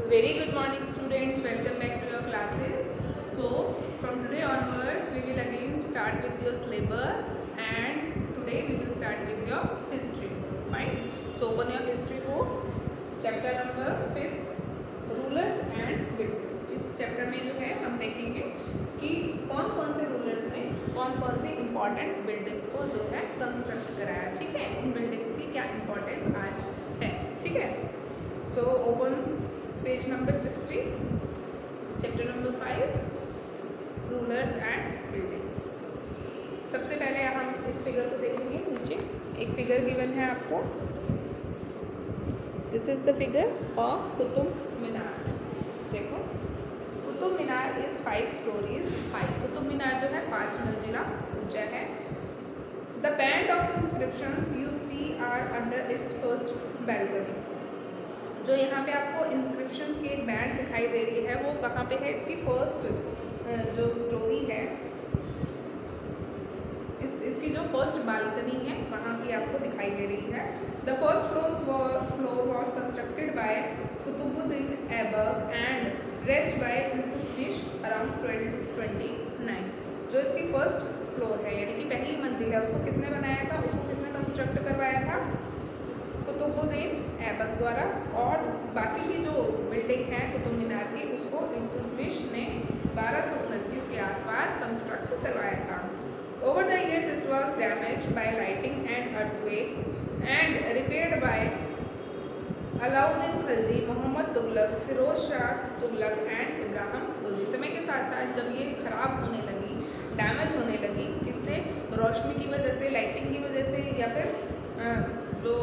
Very good morning students, welcome back to your classes. So from today onwards we will again start with your syllabus and today we will start with your history. Fine. So open your history book, chapter number 5th, rulers and buildings. इस chapter में जो है हम देखेंगे कि कौन कौन से रूलर्स ने कौन कौन सी इम्पॉर्टेंट बिल्डिंग्स को जो है कंस्ट्रक्ट कराया. ठीक है, उन बिल्डिंग्स की क्या इम्पोर्टेंस आज है. ठीक है. So open page number 60, chapter number 5, rulers and buildings. सबसे पहले हम इस फिगर को देखेंगे. नीचे एक फिगर गिवन है आपको. This is the figure of Qutub Minar. देखो, Qutub Minar is 5 stories high. Qutub Minar जो है 5 मंजिला ऊंचा है. The band of inscriptions you see are under its first balcony. जो यहाँ पे आपको इंस्क्रिप्शंस की एक बैंड दिखाई दे रही है वो कहाँ पे है? इसकी फर्स्ट जो स्टोरी है, इसकी जो फर्स्ट बालकनी है वहाँ की आपको दिखाई दे रही है. The first floor was constructed by Qutbuddin Aibak and rest by Iltutmish around 1229. जो इसकी फर्स्ट फ्लोर है यानी कि पहली मंजिल है, उसको किसने बनाया था, उसको किसने कंस्ट्रक्ट करवाया था? कुतुबुद्दीन ऐबक द्वारा. और बाकी की जो बिल्डिंग है कुतुब मीनार की, उसको इल्तुतमिश ने 1229 के आसपास कंस्ट्रक्ट करवाया था. Over the years it was damaged by lighting and earthquakes and repaired by Alauddin Khilji, Muhammad Tughlaq, Firoz Shah Tughlaq and Ibrahim Lodi. समय के साथ साथ जब ये खराब होने लगी, डैमेज होने लगी, किससे? रोशनी की वजह से, लाइटिंग की वजह से, या फिर जो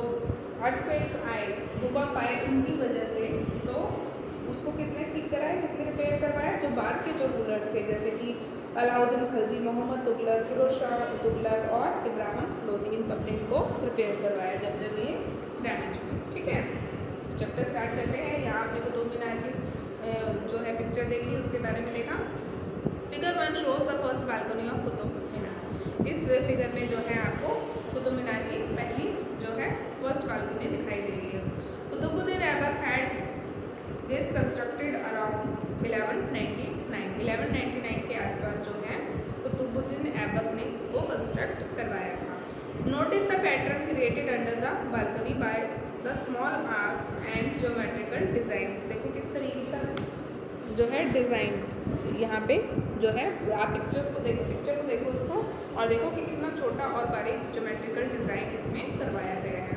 अर्थक्वेक्स आए, भूकंप आए, उनकी वजह से, तो उसको किसने ठीक कराया, किसने रिपेयर करवाया? जो बाद के जो रूलर्स थे जैसे कि अलाउद्दीन खिलजी, मोहम्मद तुगलक, फिरोज शाह तुगलक और इब्राहिम लोदी, इन सब ने इनको रिपेयर करवाया जब जब ये डैमेज हुए. ठीक है, चैप्टर स्टार्ट करते हैं. यहाँ आपने कुतुब मीनार की जो है पिक्चर देखी, उसके बारे में देखा. Figure 1 shows the first balcony of Qutub Minar. इस फिगर में जो है आपको कुतुब मीनार की पहली जो है फर्स्ट बालकनी दिखाई दे रही है. Qutbuddin Aibak had this constructed around 1199 के आसपास जो है कुतुबुद्दीन ऐबक ने इसको कंस्ट्रक्ट करवाया था. Notice the pattern created under the balcony by the small arcs and geometrical designs. देखो किस तरीके का जो है डिज़ाइन यहाँ पे जो है, आप पिक्चर को देखो इसको, और देखो कि कितना छोटा और बारीक ज्योमेट्रिकल डिज़ाइन इसमें करवाया गया है.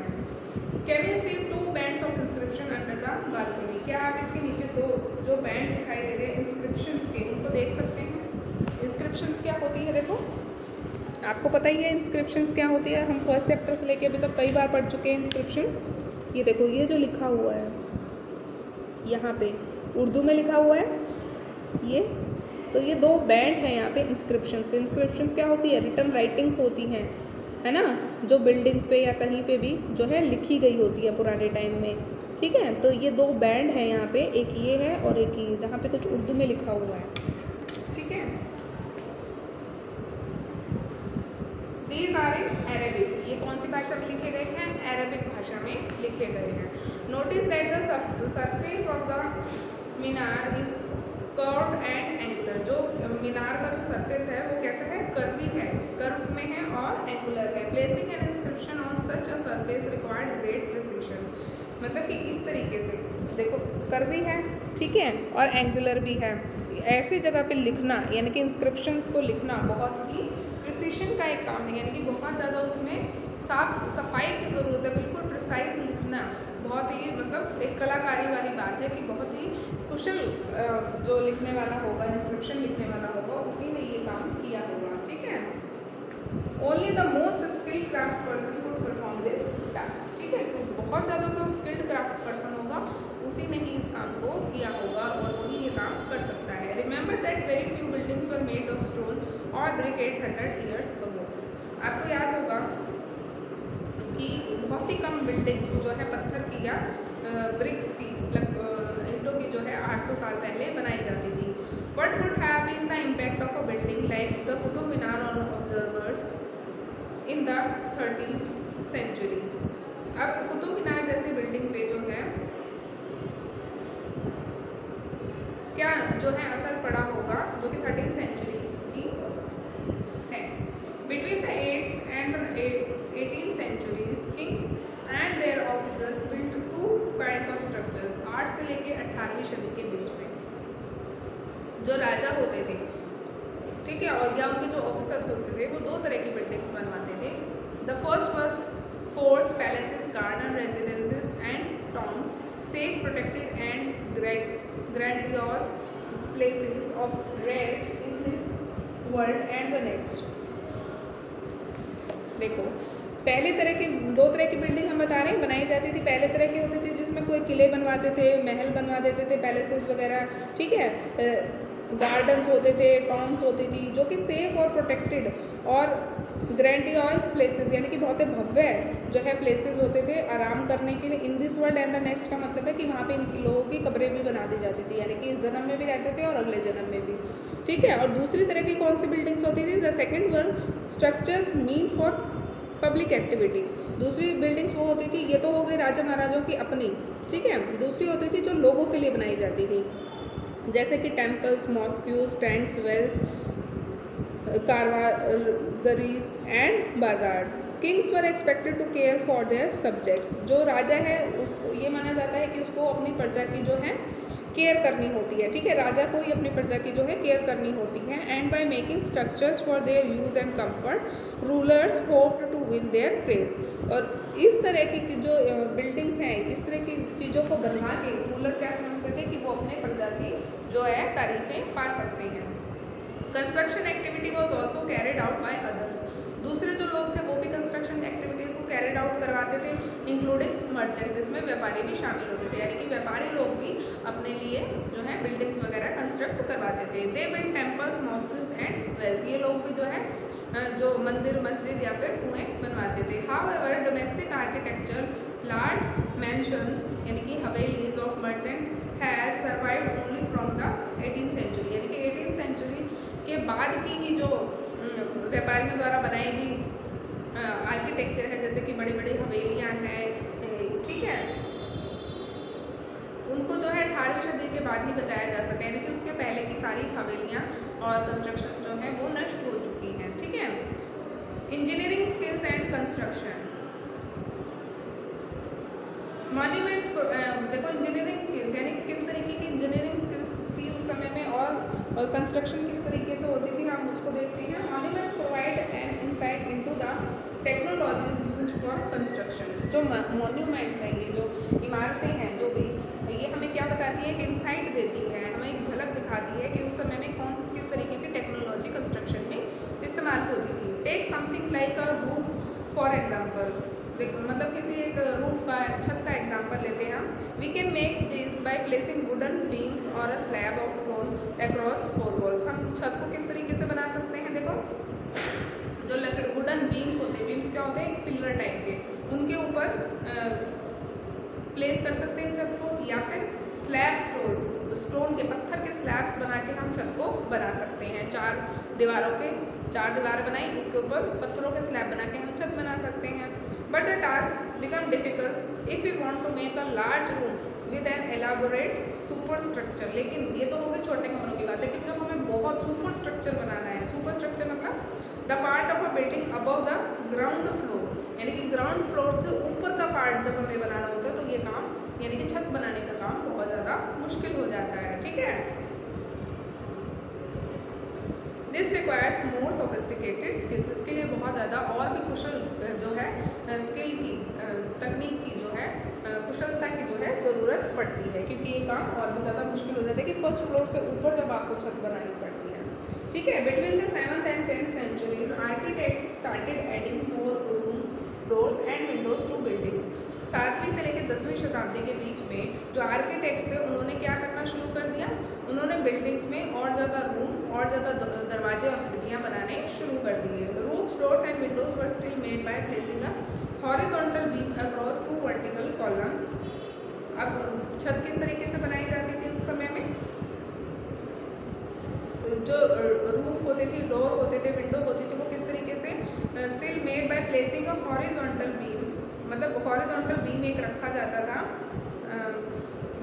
Can you see 2 bands of inscription under the balcony. क्या आप इसके नीचे 2 जो बैंड दिखाई दे रहे हैं इंस्क्रिप्शंस के, उनको देख सकते हैं? इंस्क्रिप्शंस क्या होती है? देखो, आपको पता ही है इंस्क्रिप्शंस क्या होती है. हम फर्स्ट चैप्टर से लेके अभी तक कई बार पढ़ चुके हैं इंस्क्रिप्शंस. ये देखो, ये जो लिखा हुआ है यहाँ पे उर्दू में लिखा हुआ है ये, तो ये 2 बैंड हैं यहाँ पे इंस्क्रिप्शंस के. इंस्क्रिप्शंस क्या होती है? रिटन राइटिंग्स होती हैं, है ना, जो बिल्डिंग्स पे या कहीं पे भी जो है लिखी गई होती है पुराने टाइम में. ठीक है, तो ये 2 बैंड हैं यहाँ पे, एक ये है और एक ये, जहाँ पे कुछ उर्दू में लिखा हुआ है. ठीक है, दीज आर इन अरेबिक. ये कौन सी भाषा में लिखे गए हैं? अरेबिक भाषा में लिखे गए हैं. Notice that the surface of the Minar is curved and angular. जो मीनार का जो सरफेस है वो कैसा है? कर्वी है, कर्व में है और एंगुलर है. Placing an inscription on such a surface required great precision. मतलब कि इस तरीके से देखो, कर्वी है, ठीक है, और एंगुलर भी है. ऐसी जगह पे लिखना यानी कि इंस्क्रिप्शंस को लिखना बहुत ही प्रिसीशन का एक काम है, यानी कि बहुत ज़्यादा उसमें साफ सफाई की ज़रूरत है. बिल्कुल प्रिसाइज लिखना बहुत ही, मतलब एक कलाकारी वाली बात है कि बहुत ही कुशल जो लिखने वाला होगा, इंस्क्रिप्शन लिखने वाला होगा, उसी ने ये काम किया होगा. ठीक है, only the most skilled craft person could perform this task. ठीक है, तो बहुत ज़्यादा जो स्किल्ड क्राफ्ट पर्सन होगा उसी ने ही इस काम को किया होगा और वही ये काम कर सकता है. Remember that very few buildings were made of stone और ब्रिक 800 ईयर्स अगो. आपको याद होगा कि बहुत ही कम बिल्डिंग्स जो है पत्थर की या ब्रिक्स की, ईंटों की जो है 800 साल पहले बनाई जाती थी. What would have been the impact of a building like the Qutub Minar on observers in the 13th century?. अब कुतुब मीनार जैसी बिल्डिंग पे जो है, 13th सेंचुरी में जो है, 13th सेंचुरी में जो है, 13th सेंचुरी में जो है कुतुब मीनार जो है वो कैसा है? कर्व में है और एंगुलर है. Placing an inscription on such a surface required great precision. मतलब कि इस तरीके से देखो, कर्वी है, क्या जो है असर पड़ा होगा, जो कि 13th सेंचुरी की है। Between the 8th and the 18th centuries, kings and their officers built two kinds of structures। 8 से लेके 18वीं सदी के बीच में जो राजा होते थे, ठीक है, और या उनके जो ऑफिसर्स होते थे, वो 2 तरह की बिल्डिंग्स बनवाते थे। The first were forts, palaces, garden, residences and Tom's, safe, protected and grandiose places of rest in this world and the next. देखो, पहले तरह की 2 तरह की बिल्डिंग हम बता रहे हैं बनाई जाती थी। पहले तरह की होती थी जिसमें कोई किले बनवाते थे, महल बनवा देते थे, पैलेसेस वगैरह, ठीक है, गार्डन्स होते थे, टॉम्स होती थी, जो कि सेफ और प्रोटेक्टेड और ग्रैंडियोस प्लेसेस यानी कि बहुत भव्य जो है प्लेसेस होते थे आराम करने के लिए। In this world and the next का मतलब है कि वहाँ पे इन लोगों की कब्रें भी बना दी जाती थी, यानी कि इस जन्म में भी रहते थे और अगले जन्म में भी, ठीक है। और दूसरी तरह की कौन सी बिल्डिंग्स होती थी? The second one structures mean for public activity. दूसरी बिल्डिंग्स वो होती थी, ये तो हो गई राजा महाराजों की अपनी, ठीक है। दूसरी होती थी जो लोगों के लिए बनाई जाती थी, जैसे कि temples, mosques, tanks, wells, caravanserais and bazaars. Kings were expected to care for their subjects. जो राजा है उसको ये माना जाता है कि उसको अपनी प्रजा की जो है केयर करनी होती है, ठीक है। राजा को ही अपनी प्रजा की जो है केयर करनी होती है। And by making structures for their use and comfort, rulers hoped to win their praise. और इस तरह की जो बिल्डिंग्स हैं, इस तरह की चीज़ों को बनवा के रूलर क्या समझते थे कि वो अपने प्रजा की जो है तारीफें पा सकते हैं। Construction activity was also carried out by others. दूसरे जो लोग थे वो भी कंस्ट्रक्शन एक्टिविटीज़ को कैरिड आउट करवाते थे, इंक्लूडिंग मर्चेंट्स, जिसमें व्यापारी भी शामिल होते थे, यानी कि व्यापारी लोग भी अपने लिए जो है बिल्डिंग्स वगैरह कंस्ट्रक्ट करवाते थे। They build temples, mosques and wells. ये लोग भी जो है जो मंदिर, मस्जिद या फिर कुएँ बनवाते थे। However domestic architecture, large mansions यानी कि havelis of merchants has survived only from the 18th century, यानी कि 18th सेंचुरी के बाद की ही जो व्यापारियों द्वारा बनाई गई आर्किटेक्चर है, जैसे कि बड़ी बड़ी हवेलियाँ हैं, ठीक है, उनको जो है 18वीं सदी के बाद ही बचाया जा सके, यानी कि उसके पहले की सारी हवेलियाँ और कंस्ट्रक्शंस जो हैं वो नष्ट हो चुकी हैं, ठीक है। Engineering skills and construction, monuments. देखो, इंजीनियरिंग स्किल्स यानी कि किस तरीके की इंजीनियरिंग स्किल्स थी उस समय में और कंस्ट्रक्शन किस तरीके से होती थी, हम उसको देखते हैं। Monuments provide an insight into the technologies used for constructions. जो मॉन्यूमेंट्स हैं, ये जो इमारतें हैं, जो भी, ये हमें क्या बताती है? कि इंसाइट देती है, हमें एक झलक दिखाती है कि उस समय में किस तरीके की टेक्नोलॉजी कंस्ट्रक्शन में इस्तेमाल होती थी। Take something like a roof for example, मतलब किसी एक रूफ का, छत का एग्जाम्पल लेते हैं हम। We can make this by placing wooden beams और a slab of stone across 4 walls. हम छत को किस तरीके से बना सकते हैं? देखो, जो वुडन बीम्स होते हैं, बीम्स क्या होते हैं? पिलर टाइप के, उनके ऊपर प्लेस कर सकते हैं छत को, या फिर स्लैब स्टोन के, पत्थर के स्लैब्स बना के हम छत को बना सकते हैं। 4 दीवार बनाई, उसके ऊपर पत्थरों के स्लैब बना के हम छत बना सकते हैं। But the task become difficult if you want to make a large room with an elaborate super structure. लेकिन ये तो हो गई छोटे कमरों की बात है, लेकिन जब हमें बहुत सुपर स्ट्रक्चर बनाना है, सुपर स्ट्रक्चर मतलब the part of a building above the ground floor, यानी कि ग्राउंड फ्लोर से ऊपर का पार्ट जब हमें बनाना होता है, तो ये काम यानी कि छत बनाने का काम बहुत ज़्यादा मुश्किल हो जाता है, ठीक है। This requires more sophisticated skills. इसके लिए बहुत ज़्यादा और भी कुशल जो है स्किल की, तकनीक की जो है, कुशलता की जो है ज़रूरत पड़ती है, क्योंकि ये काम और भी ज़्यादा मुश्किल हो जाता है कि फर्स्ट फ्लोर से ऊपर जब आपको छत बनानी पड़ती है, ठीक है। Between the 7th and 10th centuries, architects started adding more rooms, doors and windows to buildings। 7वीं से लेकर 10वीं शताब्दी के बीच में जो आर्किटेक्ट्स थे, उन्होंने क्या करना शुरू कर दिया? उन्होंने बिल्डिंग्स में और ज़्यादा रूम और ज़्यादा दरवाजे और खिड़कियाँ बनाने शुरू कर दिए। Roofs, doors and Windows were still made by placing a horizontal beam across 2 vertical columns. अब छत किस तरीके से बनाई जाती थी उस समय में? जो रूफ होते थे, डोर होते थे, विंडो होती थी, वो किस तरीके से? Still made by placing a horizontal beam, मतलब हॉरिजॉन्टल बीम एक रखा जाता था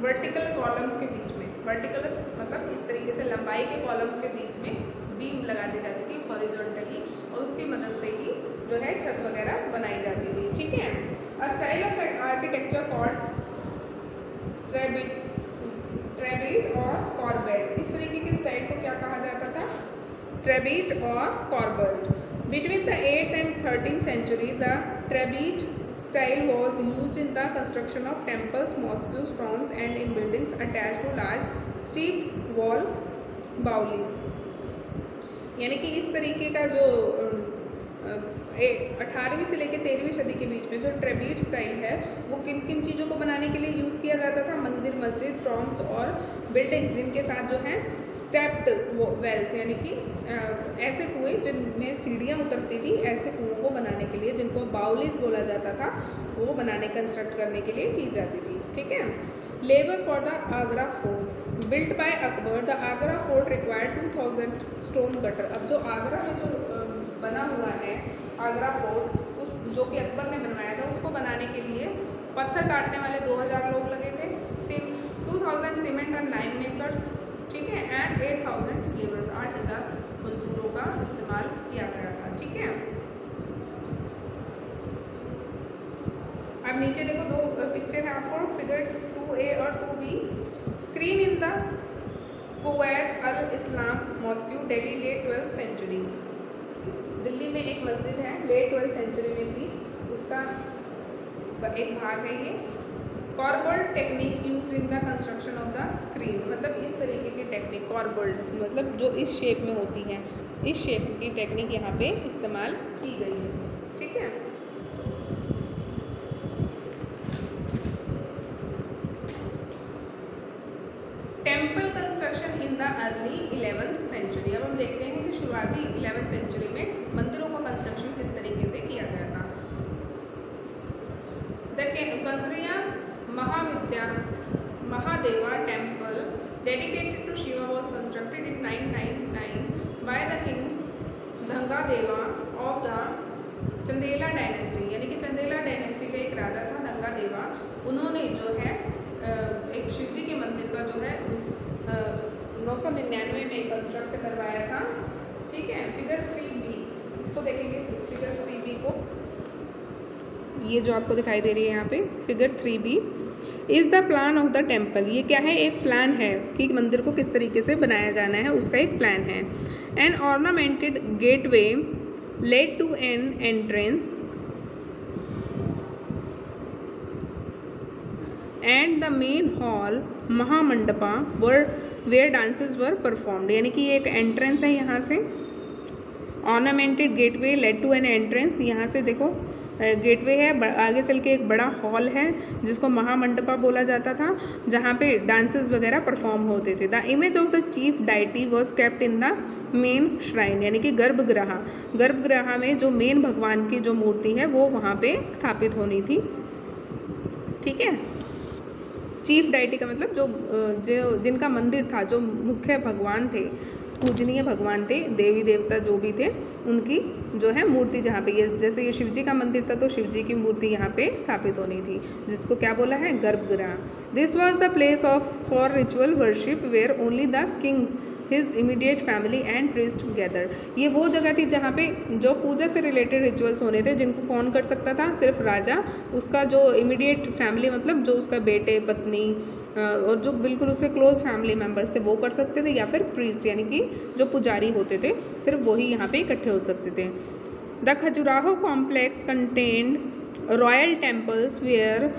वर्टिकल कॉलम्स के बीच में, वर्टिकल मतलब इस तरीके से लंबाई के कॉलम्स के बीच में बीम लगा दी जाती थी हॉरिजॉन्टली, और उसकी मदद से ही जो है छत वगैरह बनाई जाती थी। ठीक है। A style of architecture called trabeate और कॉर्बेट। इस तरीके के स्टाइल को क्या कहा जाता था? ट्रेबिट और Corbett. Between the 8th and 13th century, the Trabit style was used in the construction of temples, mosques, tombs, and in buildings attached to large steep wall baoulis। यानी कि इस तरीके का जो 18वीं से लेकर 13वीं सदी के बीच में जो ट्रेबिट स्टाइल है वो किन किन चीज़ों को बनाने के लिए यूज़ किया जाता था? मंदिर, मस्जिद, टॉम्ब्स और बिल्डिंग्स, जिनके साथ जो है स्टेप्ड वेल्स यानी कि ऐसे कुएं जिनमें सीढ़ियाँ उतरती थी, ऐसे कुओं को बनाने के लिए, जिनको बाउलीज बोला जाता था, वो बनाने कंस्ट्रक्ट करने के लिए की जाती थी। ठीक है। Labour for the Agra fort built by Akbar. The Agra fort required 2000 stone cutter. अब जो आगरा में जो बना हुआ है आगरा फोर्ट, उस जो कि अकबर ने बनवाया था, उसको बनाने के लिए पत्थर काटने वाले 2000 लोग लगे थे, 2000 सीमेंट एंड लाइम मेकर्स, ठीक है, एंड 8000 लेबर्स, 8000 मजदूरों का इस्तेमाल किया गया था। ठीक है। अब नीचे देखो दो पिक्चर है आपको, फिगर 2A और 2B। Screen in the Quwwat al Islam mosque, Delhi, late 12th century. Delhi में एक मस्जिद है, लेट 12th सेंचुरी में थी, उसका एक भाग है ये। Corbelled technique use in the construction of the screen, मतलब इस तरीके की टेक्निक, कॉर्बल्ड मतलब जो इस शेप में होती है, इस शेप की टेक्निक यहाँ पे इस्तेमाल की गई है। ठीक है। Temple construction in the early 11th century. अब हम देखते हैं कि शुरुआती 11th सेंचुरी में मंदिरों का कंस्ट्रक्शन किस तरीके से किया गया था। The Kandariya Mahadeva temple dedicated to Shiva was constructed in 999 by the king Dhangadeva of the Chandela dynasty, यानी कि चंदेला डायनेस्टी का एक राजा था धंगादेवा, उन्होंने जो है एक शिव जी के मंदिर का जो है 999 में कंस्ट्रक्ट करवाया था। ठीक है। फिगर 3B, इसको देखेंगे फिगर 3B को, ये जो आपको दिखाई दे रही है यहाँ पे figure 3B is the plan of the temple. ये क्या है? एक प्लान है कि मंदिर को किस तरीके से बनाया जाना है, उसका एक प्लान है। An ornamented gateway led to an entrance and the main hall mahamandapa where dances were performed, यानी कि ये एक एंट्रेंस है, यहाँ से ornamented gateway led to an entrance, यहाँ से देखो गेटवे है, आगे चल के एक बड़ा हॉल है जिसको महामंडपा बोला जाता था, जहाँ पे डांसेस वगैरह परफॉर्म होते थे। The image of the chief deity was kept in the main shrine, यानी कि गर्भगृह में जो मेन भगवान की जो मूर्ति है वो वहाँ पे स्थापित होनी थी। ठीक है। चीफ डाइटी का मतलब जो जिनका मंदिर था, जो मुख्य भगवान थे, पूजनीय भगवान थे, देवी देवता जो भी थे, उनकी जो है मूर्ति जहाँ पे, ये जैसे ये शिव जी का मंदिर था तो शिव जी की मूर्ति यहाँ पे स्थापित होनी थी, जिसको क्या बोला है? Garbhagriha. This was the place for ritual worship where only the kings his immediate family and priest gather. ये वो जगह थी जहाँ पे जो पूजा से रिलेटेड रिचुअल्स होने थे, जिनको कौन कर सकता था? सिर्फ राजा, उसका जो इमीडिएट फैमिली मतलब जो उसका बेटे, पत्नी और जो बिल्कुल उसके क्लोज फैमिली मेम्बर्स थे वो कर सकते थे, या फिर प्रीस्ट यानी कि जो पुजारी होते थे सिर्फ वही यहाँ पे इकट्ठे हो सकते थे। The Khajuraho complex contained royal temples where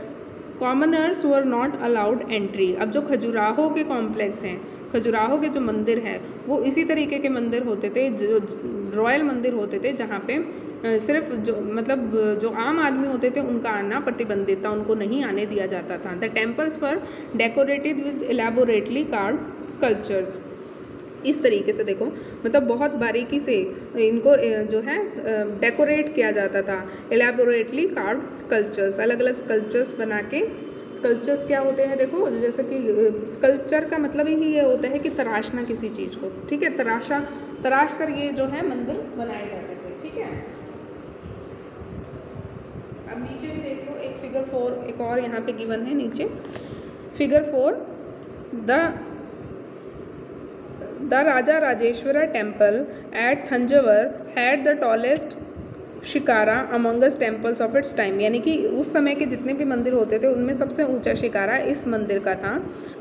commoners were not allowed entry. अब जो खजुराहो के कॉम्प्लेक्स हैं, खजुराहो के जो मंदिर है वो इसी तरीके के मंदिर होते थे, जो रॉयल मंदिर होते थे, जहाँ पे सिर्फ जो मतलब जो आम आदमी होते थे उनका आना प्रतिबंधित था, उनको नहीं आने दिया जाता था। द टेम्पल्स पर decorated with elaborately carved sculptures. इस तरीके से देखो, मतलब बहुत बारीकी से इनको जो है डेकोरेट किया जाता था, एलैबोरेटली कार्व्ड स्कल्पचर्स, अलग अलग स्कल्पचर्स बना के। स्कल्पचर्स क्या होते हैं? देखो, जैसे कि स्कल्पचर का मतलब ही ये होता है कि तराशना किसी चीज़ को, ठीक है, तराश कर ये जो है मंदिर बनाए जाते थे। ठीक है। अब नीचे भी देख लो, एक फिगर 4 एक और यहाँ पे गिवन है नीचे, figure 4। The the Raja Rajeshwara temple at Thanjavur had the tallest shikhara amongst temples of its time, यानी कि उस समय के जितने भी मंदिर होते थे उनमें सबसे ऊंचा शिकारा इस मंदिर का था।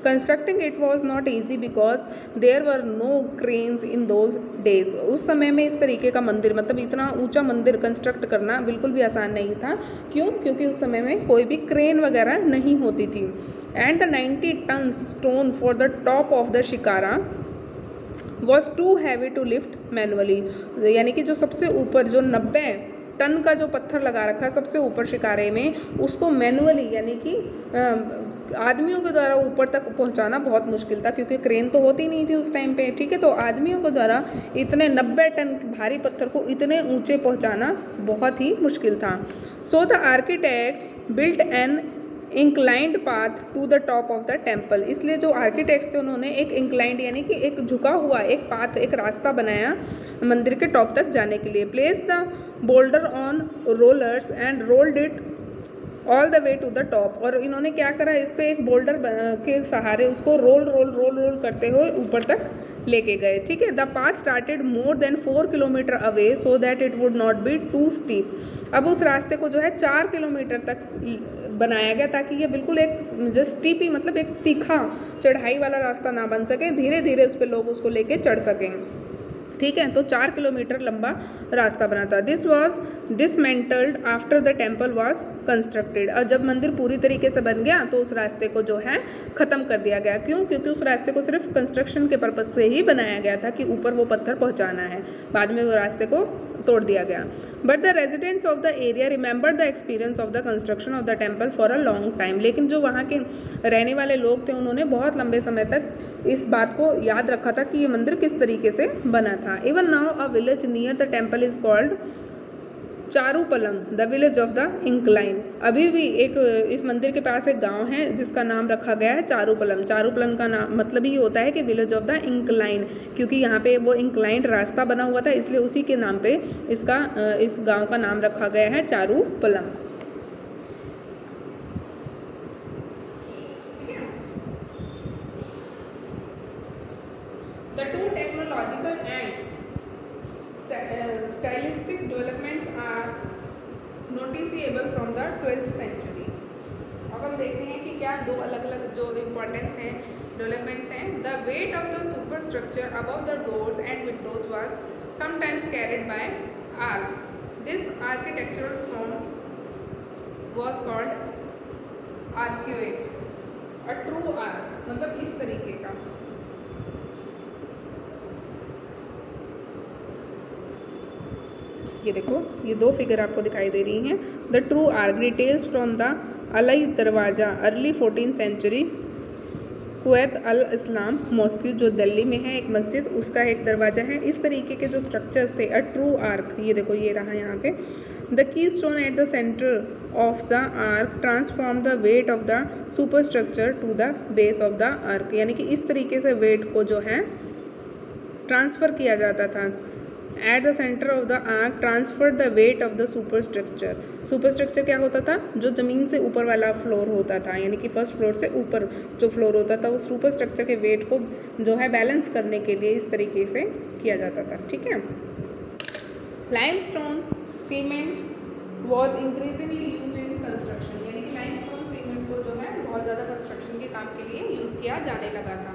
Constructing it was not easy because there were no cranes in those days. उस समय में इस तरीके का मंदिर, मतलब इतना ऊंचा मंदिर कंस्ट्रक्ट करना बिल्कुल भी आसान नहीं था। क्यों? क्योंकि उस समय में कोई भी क्रेन वगैरह नहीं होती थी। And the 90 ton stone for the top of the shikhara was too heavy to lift manually, यानी कि जो सबसे ऊपर जो 90 टन का जो पत्थर लगा रखा है सबसे ऊपर शिकारे में, उसको मैनुअली यानी कि आदमियों के द्वारा ऊपर तक पहुंचाना बहुत मुश्किल था, क्योंकि क्रेन तो होती नहीं थी उस टाइम पे, ठीक है। तो आदमियों के द्वारा इतने 90 टन भारी पत्थर को इतने ऊंचे पहुंचाना बहुत ही मुश्किल था। So the architects built an inclined path to the top of the temple, इसलिए जो आर्किटेक्ट्स थे उन्होंने एक इंक्लाइंड यानी कि एक झुका हुआ एक पाथ, एक रास्ता बनाया मंदिर के टॉप तक जाने के लिए। Place the boulder on rollers and rolled it all the way to the top, और इन्होंने क्या करा, इस पर एक बोल्डर के सहारे उसको रोल करते हुए ऊपर तक लेके गए, ठीक है। The path started more than 4 kilometre away so that it would not be too steep. अब उस रास्ते को जो है 4 किलोमीटर तक बनाया गया ताकि ये बिल्कुल एक जस्ट स्टीपी, मतलब एक तीखा चढ़ाई वाला रास्ता ना बन सके, धीरे धीरे उस पर लोग उसको लेके चढ़ सकें, ठीक है। तो 4 किलोमीटर लंबा रास्ता बना था। This was dismantled after the temple was constructed, और जब मंदिर पूरी तरीके से बन गया तो उस रास्ते को जो है ख़त्म कर दिया गया। क्यों? क्योंकि उस रास्ते को सिर्फ कंस्ट्रक्शन के पर्पज़ से ही बनाया गया था कि ऊपर वो पत्थर पहुंचाना है, बाद में वो रास्ते को तोड़ दिया गया। But the residents of the area remember the experience of the construction of the temple for a long time, लेकिन जो वहाँ के रहने वाले लोग थे उन्होंने बहुत लंबे समय तक इस बात को याद रखा था कि ये मंदिर किस तरीके से बना था। Even now a village near the temple is called Charupallam, the village of the incline. अभी भी एक इस मंदिर के पास एक गांव है जिसका नाम रखा गया है चारूपलम। चारूपलम का नाम मतलब ही होता है कि विलेज ऑफ द इंक्लाइन, क्योंकि यहाँ पे वो इंक्लाइंड रास्ता बना हुआ था, इसलिए उसी के नाम पे इस गांव का नाम रखा गया है चारूपलम। The two technological and stylistic developments are noticeable from the 12th century. अब हम देखते हैं कि क्या दो अलग अलग जो इम्पोर्टेंस हैं डेवलपमेंट्स हैं। The weight of the super structure above the doors and Windows was sometimes carried by arcs. This architectural form was called arcuate, a true arc, मतलब इस तरीके का। ये देखो, ये दो फिगर आपको दिखाई दे रही हैं। The true arc details from the अलई दरवाज़ा, early 14th century Kuwait al Islam mosque, जो दिल्ली में है एक मस्जिद, उसका एक दरवाज़ा है। इस तरीके के जो स्ट्रक्चर्स थे, अ ट्रू आर्क, ये देखो ये रहा यहाँ पे। The keystone at the centre of the arch transform the weight of the super structure to the base of the arch, यानी कि इस तरीके से वेट को जो है ट्रांसफ़र किया जाता था। Eight the centre of the arc transfer the weight of the super structure. Super structure क्या होता था? जो ज़मीन से ऊपर वाला फ्लोर होता था, यानी कि फर्स्ट फ्लोर से ऊपर जो फ्लोर होता था, उस सुपर स्ट्रक्चर के वेट को जो है बैलेंस करने के लिए इस तरीके से किया जाता था, ठीक है। Limestone cement was increasingly use in construction, यानी कि लाइमस्टोन सीमेंट को जो है बहुत ज़्यादा कंस्ट्रक्शन के काम के लिए यूज़ किया जाने लगा था।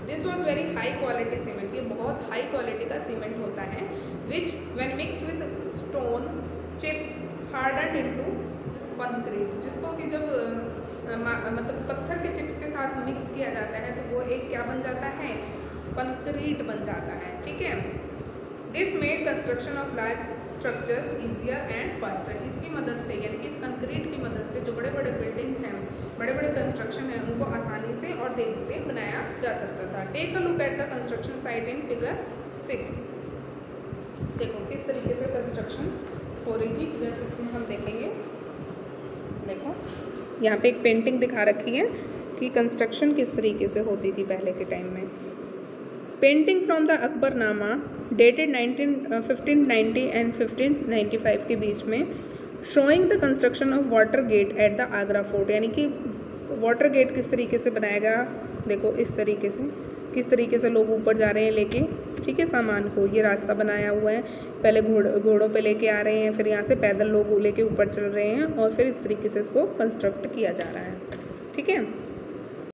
This was very high quality cement, ये बहुत हाई क्वालिटी का सीमेंट होता है, विच when mixed with stone chips hardened into concrete, जिसको कि जब मतलब पत्थर के चिप्स के साथ मिक्स किया जाता है तो वो एक क्या बन जाता है? कंक्रीट बन जाता है, ठीक है। This made construction of large structures easier and faster, इसकी मदद से यानी कि इस कंक्रीट की मदद से जो बड़े बड़े बिल्डिंग्स हैं, बड़े बड़े कंस्ट्रक्शन हैं, उनको आसानी से और तेज़ी से बनाया जा सकता था। Take a look at the construction site in figure 6। देखो किस तरीके से कंस्ट्रक्शन हो रही थी, फिगर 6 में हम देखेंगे। देखो यहाँ पे एक पेंटिंग दिखा रखी है कि कंस्ट्रक्शन किस तरीके से होती थी पहले के टाइम में। Painting from the Akbarnama dated 1590 and 1595 के बीच में, showing the construction of water gate at the Agra fort, यानी कि वाटर गेट किस तरीके से बनाया गया। देखो इस तरीके से किस तरीके से लोग ऊपर जा रहे हैं लेके, ठीक है, सामान को। ये रास्ता बनाया हुआ है, पहले घोड़ों पे लेके आ रहे हैं, फिर यहाँ से पैदल लोग लेके ऊपर चल रहे हैं और फिर इस तरीके से इसको कंस्ट्रक्ट किया जा रहा है, ठीक है।